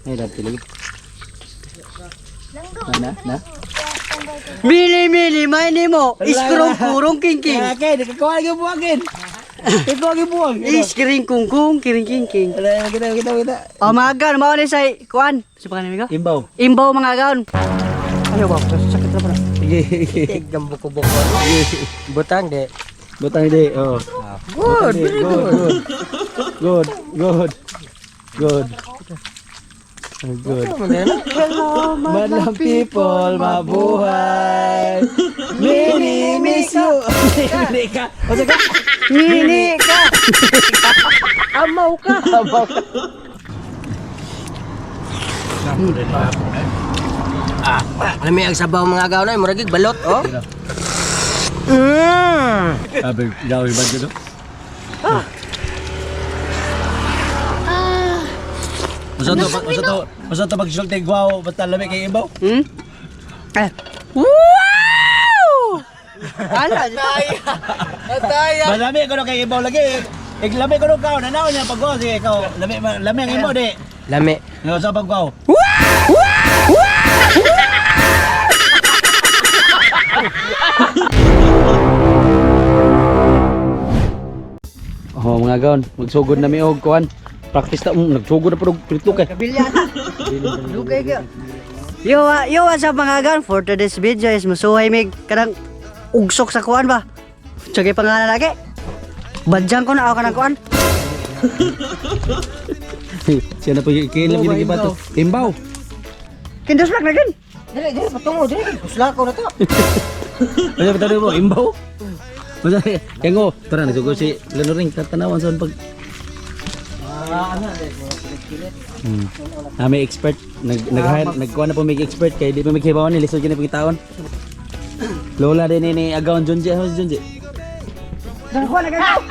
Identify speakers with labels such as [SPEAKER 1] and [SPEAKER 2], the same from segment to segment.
[SPEAKER 1] Ay, dati lagi. Na.
[SPEAKER 2] Mili, may nimo. Iskurong kingking.
[SPEAKER 1] Okay, di ka kuha lagi buwagin. Ikaw lagi buwag.
[SPEAKER 2] Iskiring kungkung, kiring kingking.
[SPEAKER 1] Kita.
[SPEAKER 2] Pamagan, mau ni say, kuan. Siapa kan amigo?
[SPEAKER 1] Imbaw.
[SPEAKER 2] Imbaw mga gaon. Ano ba? Sakit na pala.
[SPEAKER 1] Sige.
[SPEAKER 2] Gambuko-buko. Butang de.
[SPEAKER 1] Butang di. Oh.
[SPEAKER 2] Good, very good.
[SPEAKER 1] Good.
[SPEAKER 2] Hello,
[SPEAKER 1] Madlang people, mabuhay. Mini miss you. Mini ka. Masa ka?
[SPEAKER 2] Mini ka. Amaw ka.
[SPEAKER 3] Alam mo yung sabaw mga agaw na, muragig balot, oh.
[SPEAKER 1] Sabi, daw iba dito. Masa to pagsulti guwaw, basta lamig kay ibaw.
[SPEAKER 2] Wow! Ala, Ataya.
[SPEAKER 1] Malami ko no kay ibaw lagi. Iglami ko no kao, nanaw niya pagguwaw. Sige, ikaw, lami ang ibaw di.
[SPEAKER 3] Lami.
[SPEAKER 1] Ngayon sa pagguwaw. Oh, mga gaon, magsugod na mi og kuan. Practice ta nagsugod na pud og pritlok kay.
[SPEAKER 2] Kabilya. Lugay ka. Yo, what's up mga gaon? For today's video is musuhay mig kanang ugsok sa kuan ba? Tsagay pangalan lagi. Badyang ko na ako kanang kuan.
[SPEAKER 1] Siya na po ikilam gini gibato. Imbaw.
[SPEAKER 2] Kindos lang lagi.
[SPEAKER 3] Dili, patungo, dili. Usla ko na to.
[SPEAKER 1] Ano ba tawag mo? Imbaw? Masa yang go, tara nagsugo si Lenoring tatanawan sa pag may expert nagkuha na po may expert kay di pa maghibawan ni lisod kini pagitaon. Lola din ni agawon Junji, ano si Junji?
[SPEAKER 2] Kuha na gago.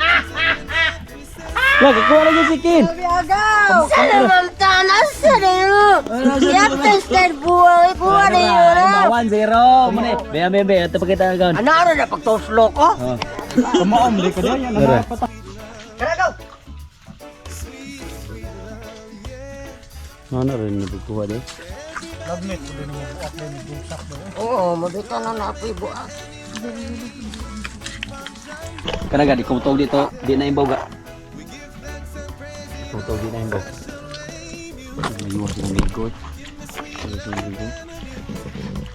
[SPEAKER 1] Wag kuha lagi si Kin.
[SPEAKER 2] Agaw.
[SPEAKER 3] Salamam tanas sa niyo. Yaptester buhay ko na yun.
[SPEAKER 1] 1-0. Muna, be, ito pagkita agawon.
[SPEAKER 3] Ano na pagtoslo ko?
[SPEAKER 1] Kumaom di ka diyan na.
[SPEAKER 2] Gago.
[SPEAKER 1] Ano rin ni pagkuha din?
[SPEAKER 3] Oo, mabita na napoy buak.
[SPEAKER 1] Kana ga di kumtog dito, di na imbaw ga. Kumtog di na imbaw. Mayuwas ng migo.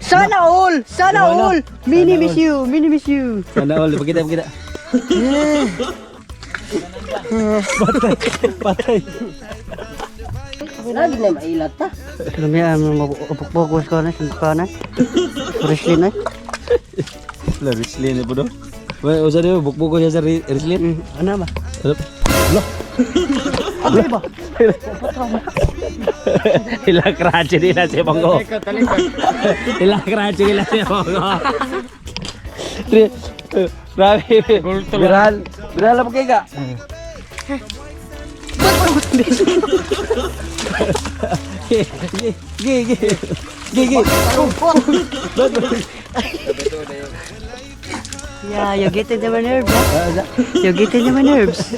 [SPEAKER 2] Sana all. Mini miss you.
[SPEAKER 1] Sana all, pagkita. Patay.
[SPEAKER 3] Lagi na mailat ta.
[SPEAKER 2] Lumiyan mo fokus ko na sa na. Wrestling na.
[SPEAKER 1] La wrestling po do. Wala usa di bukbuk ko sa wrestling.
[SPEAKER 2] Ano ba?
[SPEAKER 1] Lo.
[SPEAKER 2] Ano ba?
[SPEAKER 1] Ilang kratse din na si Bongo. Ilang kratse din na si Bongo. Grabe. Viral apa kayak gak? Gigi.
[SPEAKER 2] Yeah, you get into my nerves. You get into my nerves.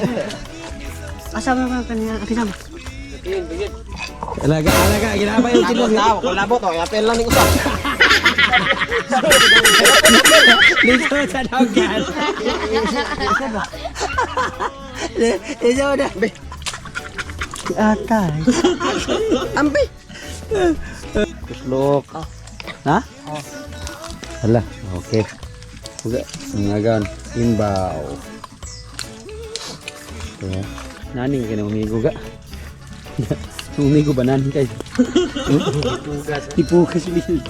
[SPEAKER 2] Asa mo naman kanina? Kinama.
[SPEAKER 1] Alaga, ginapa yung chilong.
[SPEAKER 3] Kung labot, oh, yapel lang ni usap.
[SPEAKER 1] Dito sa dogan. Dito na.
[SPEAKER 2] Atay.
[SPEAKER 3] Ambi.
[SPEAKER 1] Kuslok. Ha? Hala, okay. Uga, ngagan imbaw. Ya. Naning kena umigo ga. Umigo ba naning kay? Tipugas din.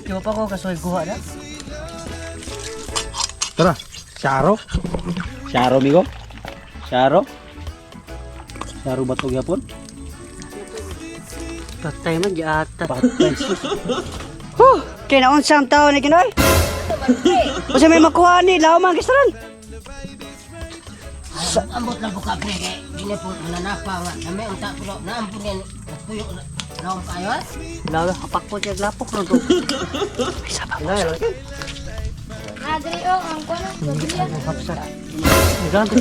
[SPEAKER 2] Di pa ko kasoy kuha na?
[SPEAKER 1] Tara, Syaro migo. Syaro batog yapon.
[SPEAKER 2] Patay man di ata.
[SPEAKER 1] Patay.
[SPEAKER 2] Kaya unsang tao ni Kinoy? Kasi may makuha ni, lao man kisaran.
[SPEAKER 3] Ambot lang po ka, pre, kaya hindi po mananapa nga. Nami ang tapulo, naampun yan. Puyo, naong kayo, ha?
[SPEAKER 2] Lao, kapak po siya, lapok ron to. Isa pa po siya.
[SPEAKER 4] Adri, oh, ang kuno, gabriya.
[SPEAKER 2] Ganto.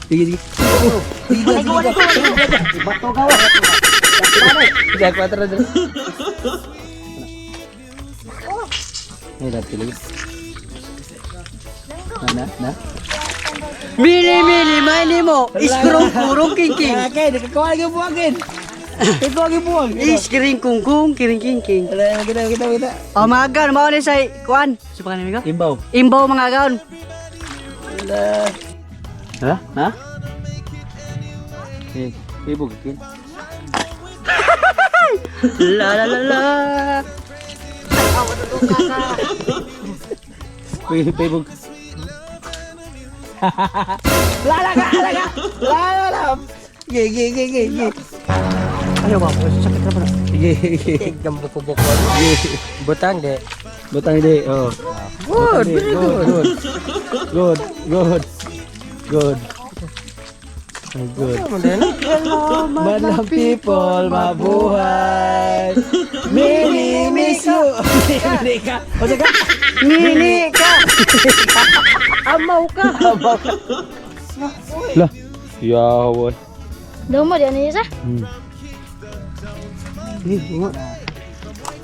[SPEAKER 1] Sige.
[SPEAKER 3] Bato ka wa.
[SPEAKER 1] Tidak kuat terus. Ini dah pilih. Nah.
[SPEAKER 2] Mini, main mo. Iskurong king.
[SPEAKER 1] Okay, kau lagi buangin. Kau lagi buang.
[SPEAKER 2] Iskiring kung, kiring king.
[SPEAKER 1] Kita.
[SPEAKER 2] Oh, mga gaon, mao ni say kuan. Supakan nimo ko.
[SPEAKER 1] Imbau.
[SPEAKER 2] Imbaw mga gaon.
[SPEAKER 1] Hah? Ibu bikin.
[SPEAKER 2] La.
[SPEAKER 1] Ibu. La. Gigi.
[SPEAKER 2] Ayo ba, sakit ra pa.
[SPEAKER 1] Gigi.
[SPEAKER 3] Jam buku-buku. Butang deh.
[SPEAKER 1] Butang ide. Oh.
[SPEAKER 3] Good, very good.
[SPEAKER 1] Good. Madlang people, mabuhay. Mini miss you. Mini ka. O saka.
[SPEAKER 2] Mini ka.
[SPEAKER 3] Amaw ka.
[SPEAKER 1] Lah. Ya boy.
[SPEAKER 4] Daw mo diyan isa.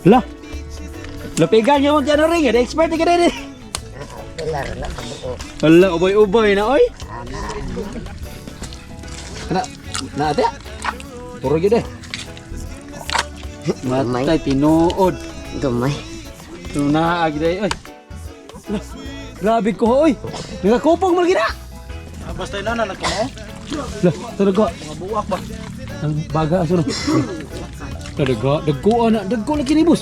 [SPEAKER 1] Lah. Lapigan niyo mo tiyan ring, ada expert ka din. Hala, ubay na oy. Na ate. Puro gyud eh. Matay tinuod.
[SPEAKER 3] Gamay.
[SPEAKER 1] Tuna agi day oy. Lah, grabe ko oy. Nagakupong mo gina.
[SPEAKER 5] Basta na ko mo.
[SPEAKER 1] Lah, tulog ko.
[SPEAKER 5] Mga buwak ba?
[SPEAKER 1] Ang baga aso no. Dagko lagi ni bus.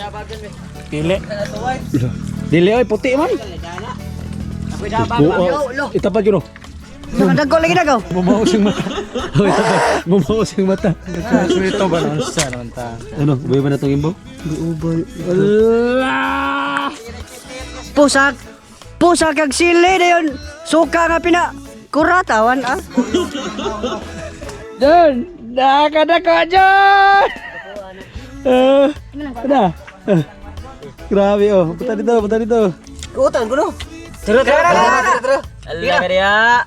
[SPEAKER 5] Pili.
[SPEAKER 1] Dili oy puti man. Itapad yun o.
[SPEAKER 2] Nakadagko lagi na ko.
[SPEAKER 1] Mamaos yung mata. Oh, itapad. Mamaos yung mata.
[SPEAKER 5] Ito ba naman sa naman ta?
[SPEAKER 1] Ano? Ubay ba na itong imbaw? Allah!
[SPEAKER 2] Pusak kag sili na yun. Suka nga pina. Kuratawan ah.
[SPEAKER 1] John! Nakadako, John! Ano? Grabe oh. Punta dito.
[SPEAKER 3] Kutan ko no. Terus. Allah kariya.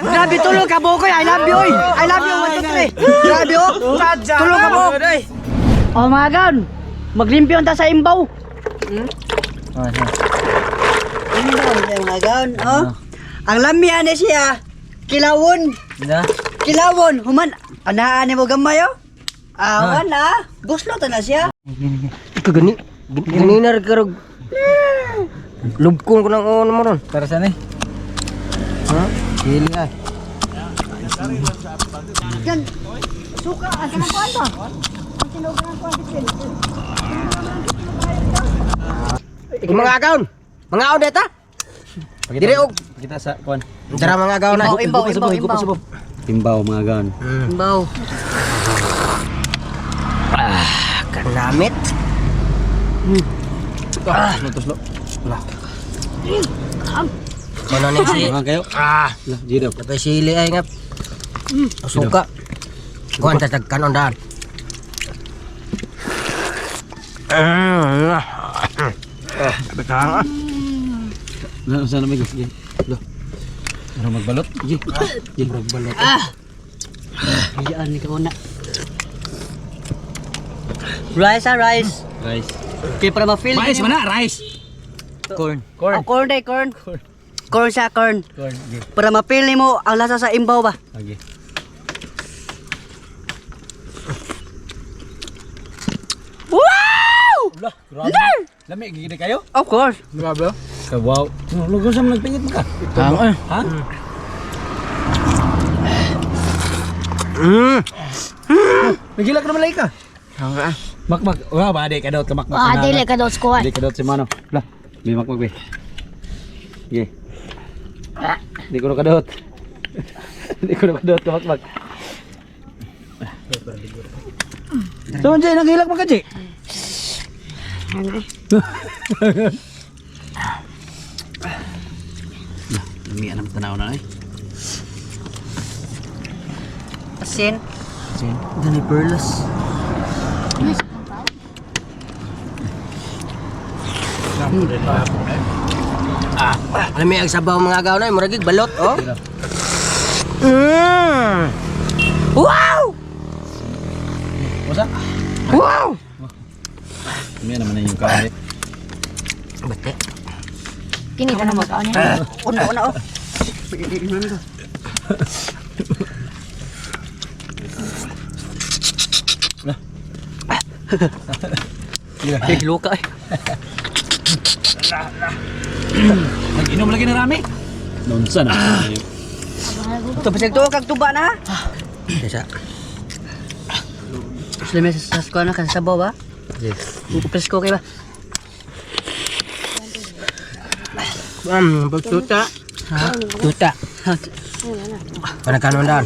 [SPEAKER 2] Grabe tulog ka bukoy. I love you oy. I love you 1 2 3. Grabe oh. Tulog ka bukoy. Oh mga gaon. Maglimpyon ta sa imbaw. Mga gaon. Oh. Ang lamian ni siya. Kilawon. Kilawon. Human. Anaan mo gamay oh. Awan na. Buslot na siya.
[SPEAKER 3] Ikaw gani. Gani na karog. Lubkong ko ng ono mo ron.
[SPEAKER 1] Para saan eh?
[SPEAKER 3] Ha? Hili ay.
[SPEAKER 2] Yan. Suka. Asa na kuwan ba? Ang tinugan ko ang
[SPEAKER 3] Mga agaon. Mga agaon deta. Dire og.
[SPEAKER 1] Kita sa kuan.
[SPEAKER 3] Dara mga agaon na.
[SPEAKER 2] Imbaw.
[SPEAKER 1] Imbaw mga gaon.
[SPEAKER 2] Imbaw.
[SPEAKER 3] Kanamit.
[SPEAKER 1] Tuslo.
[SPEAKER 3] Mana ning si.
[SPEAKER 1] Mga kayo.
[SPEAKER 3] Ah,
[SPEAKER 1] Lah, jiro.
[SPEAKER 3] dapat sili ay ngap. Suka. Kuan tatagkan ondan.
[SPEAKER 5] Bekang.
[SPEAKER 1] Nah, sana may gusto. Lah. Ano magbalot? Magbalot.
[SPEAKER 2] Diyan ni kauna. Rice.
[SPEAKER 1] Rice.
[SPEAKER 2] Okay para ma-feel.
[SPEAKER 1] Mais mana? Rice. Corn.
[SPEAKER 2] Oh, corn. Corn siya, corn.
[SPEAKER 1] Corn. Okay.
[SPEAKER 2] Para ma-feel nimo ang lasa sa imbaw ba?
[SPEAKER 1] Okay.
[SPEAKER 2] Wow!
[SPEAKER 1] Lah, grabe. Lami gigide kayo?
[SPEAKER 2] Of course.
[SPEAKER 1] Grabe. Wow. Lugo sa nagpingit mo ka. Ha? Nagilak na malay ka. Makmak. Wah, ba adik kadot ka makmak.
[SPEAKER 4] Ah, dili ka daw squad.
[SPEAKER 1] Adik kadot si Mano. Lah, may makmak be. Ge. Di ko na kadot. Di ko na kadot ka makmak. So, Jay, nagilak mo ka, Jay? Lami anam tanaw na eh.
[SPEAKER 2] Asin. Gani perlas.
[SPEAKER 3] Alam mo ang sabaw mga agaw na, muragig balot, oh. Wow!
[SPEAKER 1] Masa?
[SPEAKER 3] Wow!
[SPEAKER 1] May naman na yung kahit.
[SPEAKER 3] Bate.
[SPEAKER 4] Kini ka na mag-on yan.
[SPEAKER 2] Una, oh. Pagkikingnan ko. Luka eh.
[SPEAKER 1] Mag-inom lagi na rami. Nonsa na.
[SPEAKER 2] Ito bisag tuwa kag tuba na ha.
[SPEAKER 3] Kesa.
[SPEAKER 2] Sila may sasko na kasi sabaw ba?
[SPEAKER 3] Yes.
[SPEAKER 2] Presko kay ba?
[SPEAKER 3] Bagtuta. Ha? Tuta. Panagkanon dan.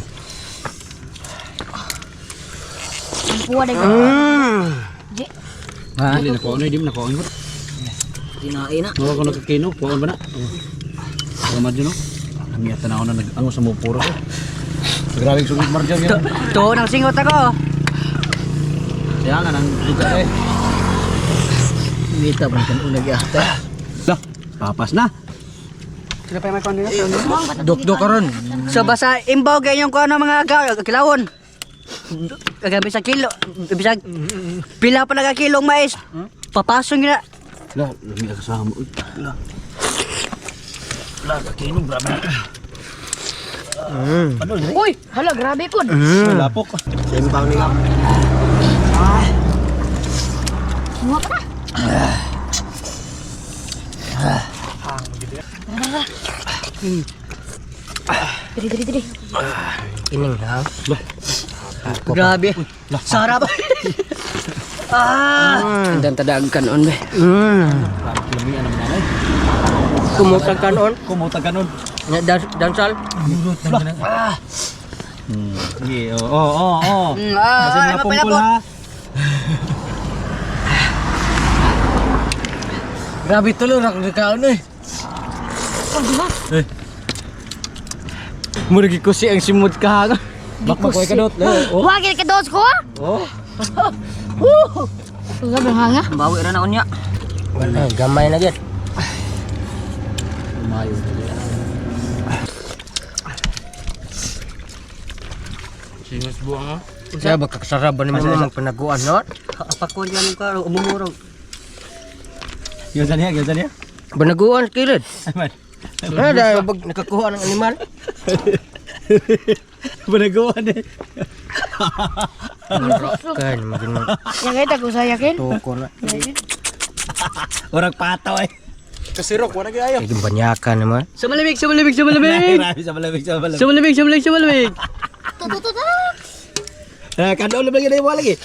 [SPEAKER 4] Ang puwa na
[SPEAKER 1] Ha, hindi na ko ano, hindi mo na ko ano.
[SPEAKER 2] Dinain na.
[SPEAKER 1] Mura ko nagkakino, kuhaan ba na? Salamat dyan, no? Ang yata na ako na nag-ango sa mupura ko. Grabing sugod marjan yan.
[SPEAKER 2] To nang singot ako.
[SPEAKER 1] Kaya nga, nang lugar eh.
[SPEAKER 3] Mita man kan unag yata.
[SPEAKER 1] Lah, papas na.
[SPEAKER 2] Sila pa may kondensasyon.
[SPEAKER 3] Dok karon.
[SPEAKER 2] So basta imbaw ganyan ko ano mga kilawon. Kagabi sa kilo, bisag pila pa naga kilong mais. Papasong na.
[SPEAKER 1] Lah, lami na kasama. Lah. Lah, kakinom, grabe na. Ano, Dre?
[SPEAKER 4] Uy, hala, grabe po.
[SPEAKER 1] Malapok.
[SPEAKER 3] Simbaw ni ka.
[SPEAKER 4] Mga pa na. Diri.
[SPEAKER 3] Kining ha.
[SPEAKER 2] Grabe. Sarap.
[SPEAKER 3] Dan tadaan kanon be.
[SPEAKER 1] Lami na naman eh.
[SPEAKER 3] Kumutag kanon.
[SPEAKER 1] Kumutag kanon.
[SPEAKER 3] Dansal.
[SPEAKER 1] Sige, oo. Kasi
[SPEAKER 2] Ay,
[SPEAKER 1] napungkol
[SPEAKER 2] mapilapot.
[SPEAKER 1] ha.
[SPEAKER 3] Grabe tuloy rak kaon eh. Murag ko si ang simod ka.
[SPEAKER 1] Bakmak ko kadot. Oh.
[SPEAKER 4] Wag ka dos ko.
[SPEAKER 1] Oh.
[SPEAKER 4] Grabe hanga.
[SPEAKER 2] Bawi ra na unya.
[SPEAKER 3] Gamay na gid.
[SPEAKER 1] Umayo.
[SPEAKER 3] Sinus buang ha. Saya baka kasaraban ni mo magpanaguan no.
[SPEAKER 2] Apakon yan ko umumurog.
[SPEAKER 1] Gyoza niya.
[SPEAKER 3] Panaguan kilid.
[SPEAKER 1] Aman.
[SPEAKER 3] Ada bag nakakuha ng animal.
[SPEAKER 1] Banagawan eh.
[SPEAKER 3] Kan magin
[SPEAKER 4] Yang kita ko sa yakin.
[SPEAKER 3] toko na.
[SPEAKER 1] Orang pataw eh.
[SPEAKER 5] Kasirok, wala kaya ayaw.
[SPEAKER 3] Iging banyakan naman.
[SPEAKER 2] Sumalimig.
[SPEAKER 1] Grabe sa malamig.
[SPEAKER 2] Sumalimig.
[SPEAKER 1] Kadol lagi na mo lagi.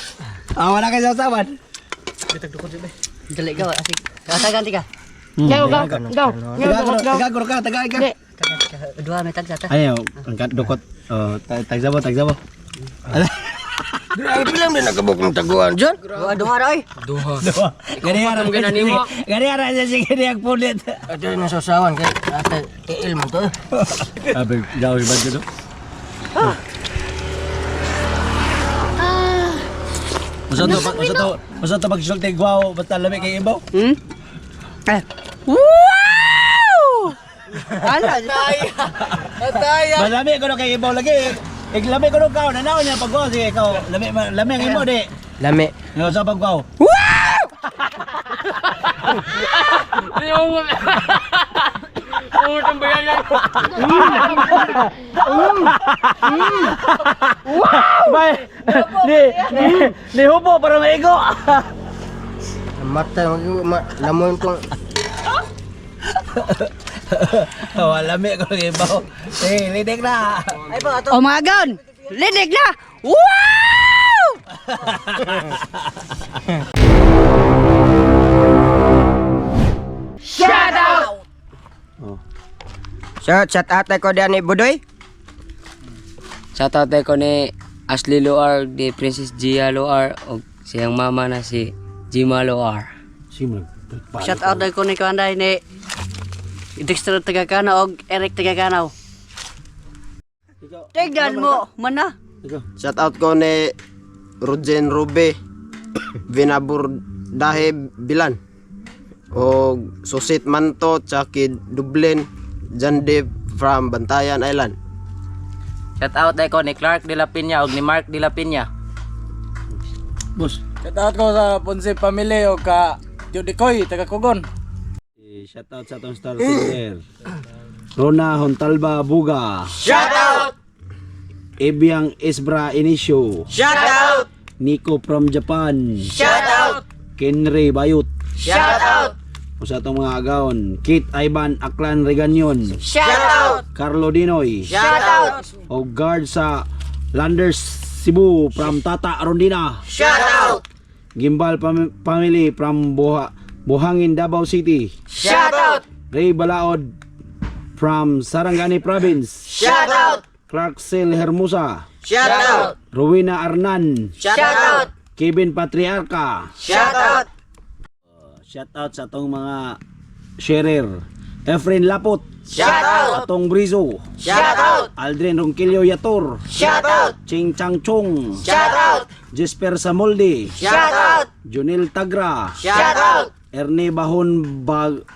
[SPEAKER 1] Wala ka sasaban.
[SPEAKER 2] Dali ka asik. Kasagan tika.
[SPEAKER 4] Gaw.
[SPEAKER 1] Tagay ka.
[SPEAKER 4] Di.
[SPEAKER 2] Dua metag sata.
[SPEAKER 1] Ayaw, angkat dukot. Tagzabo.
[SPEAKER 3] Grabe lang din nakabuk ng taguan dyan.
[SPEAKER 2] Dua ra oy.
[SPEAKER 3] Duha.
[SPEAKER 1] Ganyan
[SPEAKER 3] mo.
[SPEAKER 1] Ganyan sige yang pulit.
[SPEAKER 3] Ada na sasawan kay ate tiil mo to.
[SPEAKER 1] Abe, jauh ba dito? Masa to pagsulti guwaw basta lami kay ibaw.
[SPEAKER 2] Wow! Ala,
[SPEAKER 1] Malami ko kay ibaw lagi. Iglami ko ka nanaw niya pag guwaw sige ikaw. Lami ang imo di.
[SPEAKER 3] Lami.
[SPEAKER 1] Yo sa pag guwaw. Bay, ni hubo para maigo.
[SPEAKER 3] Mata lamon tong
[SPEAKER 1] Lami ko kay ibaw. Lidik na.
[SPEAKER 2] ay pa ato. O mga gaon. Linig na. Wow!
[SPEAKER 3] Shout out ko diyan ni Budoy.
[SPEAKER 6] Shout out ko ni Ashley Loar, di Princess Gia Loar, o siyang mama na si Jima Loar.
[SPEAKER 2] Shout out ko ni Kanday ni Dexter Tagakana og Eric Tagakanaw. Tignan mo, mana?
[SPEAKER 7] Shout out ko ni Rogen Rube Vinabur Dahe Bilan. o Susit Manto tsaka Dublin Jandip from Bantayan Island.
[SPEAKER 6] Shout out day ko ni Clark De La Piña ug ni Mark De La Piña.
[SPEAKER 1] Boss.
[SPEAKER 5] Shoutout ko sa Ponce family o ka Judikoy, taga Kugon.
[SPEAKER 1] Shoutout sa atong star singer. Rona Hontalba Buga.
[SPEAKER 7] Shoutout!
[SPEAKER 1] Ebiang Isbra Inicio.
[SPEAKER 7] Shoutout!
[SPEAKER 1] Nico from Japan.
[SPEAKER 7] Shoutout!
[SPEAKER 1] Kenry Bayut.
[SPEAKER 7] Shoutout!
[SPEAKER 1] O sa atong mga agaon. Kit Ivan Aklan Reganion.
[SPEAKER 7] Shoutout!
[SPEAKER 1] Carlo Dinoy.
[SPEAKER 7] Shoutout!
[SPEAKER 1] O guard sa Landers Cebu from Tata Rondina.
[SPEAKER 7] Shoutout!
[SPEAKER 1] Gimbal family from Buhangin Davao City.
[SPEAKER 7] Shoutout!
[SPEAKER 1] Ray Balaod from Sarangani Province.
[SPEAKER 7] Shoutout!
[SPEAKER 1] Clarksel Hermosa.
[SPEAKER 7] Shoutout!
[SPEAKER 1] Rowena Arnan.
[SPEAKER 7] Shoutout!
[SPEAKER 1] Kevin Patriarca.
[SPEAKER 7] Shoutout!
[SPEAKER 1] Shoutout sa atong mga sharer. Efren Lapot.
[SPEAKER 7] Shoutout!
[SPEAKER 1] Atong Brizo.
[SPEAKER 7] Shoutout!
[SPEAKER 1] Aldrin Ronquillo Yator.
[SPEAKER 7] Shoutout!
[SPEAKER 1] Ching Chang Chung.
[SPEAKER 7] Shoutout!
[SPEAKER 1] Jesper Samoldi.
[SPEAKER 7] Shoutout!
[SPEAKER 1] Junil Tagra.
[SPEAKER 7] Shoutout!
[SPEAKER 1] Erne Bahon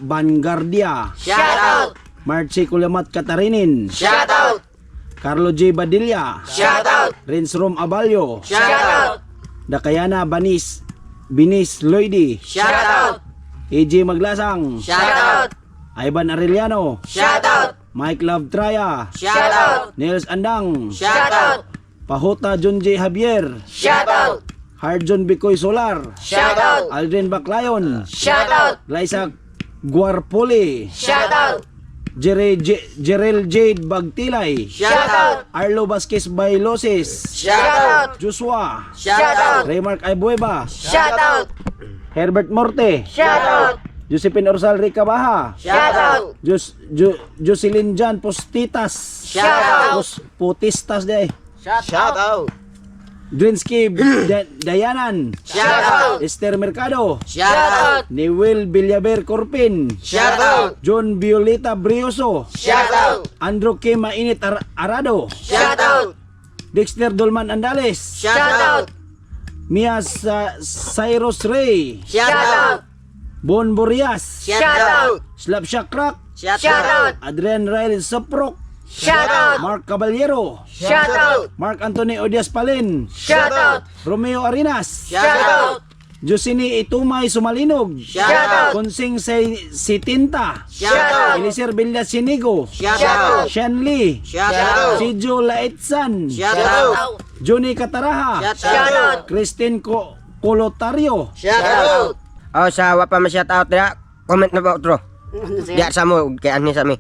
[SPEAKER 1] Bangardia.
[SPEAKER 7] Shoutout!
[SPEAKER 1] Marci Kulamat Katarinin.
[SPEAKER 7] Shoutout!
[SPEAKER 1] Carlo J. Badilla.
[SPEAKER 7] Shoutout!
[SPEAKER 1] Renz Rom Abalyo.
[SPEAKER 7] Shoutout!
[SPEAKER 1] Dakayana Binis Loidi.
[SPEAKER 7] Shoutout!
[SPEAKER 1] AJ Maglasang.
[SPEAKER 7] Shoutout!
[SPEAKER 1] Ivan Arellano.
[SPEAKER 7] Shoutout!
[SPEAKER 1] Mike Love Traya.
[SPEAKER 7] Shoutout!
[SPEAKER 1] Nels Andang.
[SPEAKER 7] Shoutout!
[SPEAKER 1] Pahuta John J. Javier.
[SPEAKER 7] Shoutout!
[SPEAKER 1] Hardjon Bicoy Solar.
[SPEAKER 7] Shoutout!
[SPEAKER 1] Aldrin Baclayon.
[SPEAKER 7] Shoutout!
[SPEAKER 1] Liza Guarpoli.
[SPEAKER 7] Shoutout!
[SPEAKER 1] Jerel Jade Bagtilay.
[SPEAKER 7] Shoutout!
[SPEAKER 1] Arlo Vasquez Bailosis.
[SPEAKER 7] Shoutout!
[SPEAKER 1] Joshua.
[SPEAKER 7] Shoutout!
[SPEAKER 1] Raymark Aybueva.
[SPEAKER 7] Shoutout!
[SPEAKER 1] Herbert Morte.
[SPEAKER 7] Shoutout!
[SPEAKER 1] Josephine Orsal Ricabaja.
[SPEAKER 7] Shoutout!
[SPEAKER 1] Jocelyn Jan Postitas.
[SPEAKER 7] Shoutout!
[SPEAKER 1] Putistas de.
[SPEAKER 7] Shoutout!
[SPEAKER 1] Drinsky Dayanan.
[SPEAKER 7] Shoutout!
[SPEAKER 1] Esther Mercado.
[SPEAKER 7] Shoutout!
[SPEAKER 1] Newell Villaver Corpin.
[SPEAKER 7] Shoutout!
[SPEAKER 1] John Violeta Brioso.
[SPEAKER 7] Shoutout!
[SPEAKER 1] Andrew K. Mainit Arado.
[SPEAKER 7] Shoutout!
[SPEAKER 1] Dexter Dolman Andales.
[SPEAKER 7] Shoutout!
[SPEAKER 1] Mia Cyrus Ray.
[SPEAKER 7] Shoutout!
[SPEAKER 1] Bon Borias.
[SPEAKER 7] Shoutout!
[SPEAKER 1] Slapshot Crack.
[SPEAKER 7] Shoutout!
[SPEAKER 1] Adrian Rael Soprok.
[SPEAKER 7] Shoutout!
[SPEAKER 1] Mark Caballero.
[SPEAKER 7] Shoutout!
[SPEAKER 1] Mark Anthony Odias Palin.
[SPEAKER 7] Shoutout!
[SPEAKER 1] Romeo Arinas.
[SPEAKER 7] Shoutout!
[SPEAKER 1] Josini Itumay Sumalinog.
[SPEAKER 7] Shoutout!
[SPEAKER 1] Konsing Sitinta.
[SPEAKER 7] Shoutout!
[SPEAKER 1] Elisir Villas Sinigo.
[SPEAKER 7] Shoutout!
[SPEAKER 1] Shan Lee.
[SPEAKER 7] Shoutout!
[SPEAKER 1] Sijo Laitsan.
[SPEAKER 7] Shoutout!
[SPEAKER 1] Johnny Cataraha.
[SPEAKER 7] Shoutout!
[SPEAKER 1] Christine Colotario.
[SPEAKER 7] Shoutout!
[SPEAKER 3] Oh, sa wapa ma shout out dira. Comment na ba otro? Diya sa mo kay ani sa mi.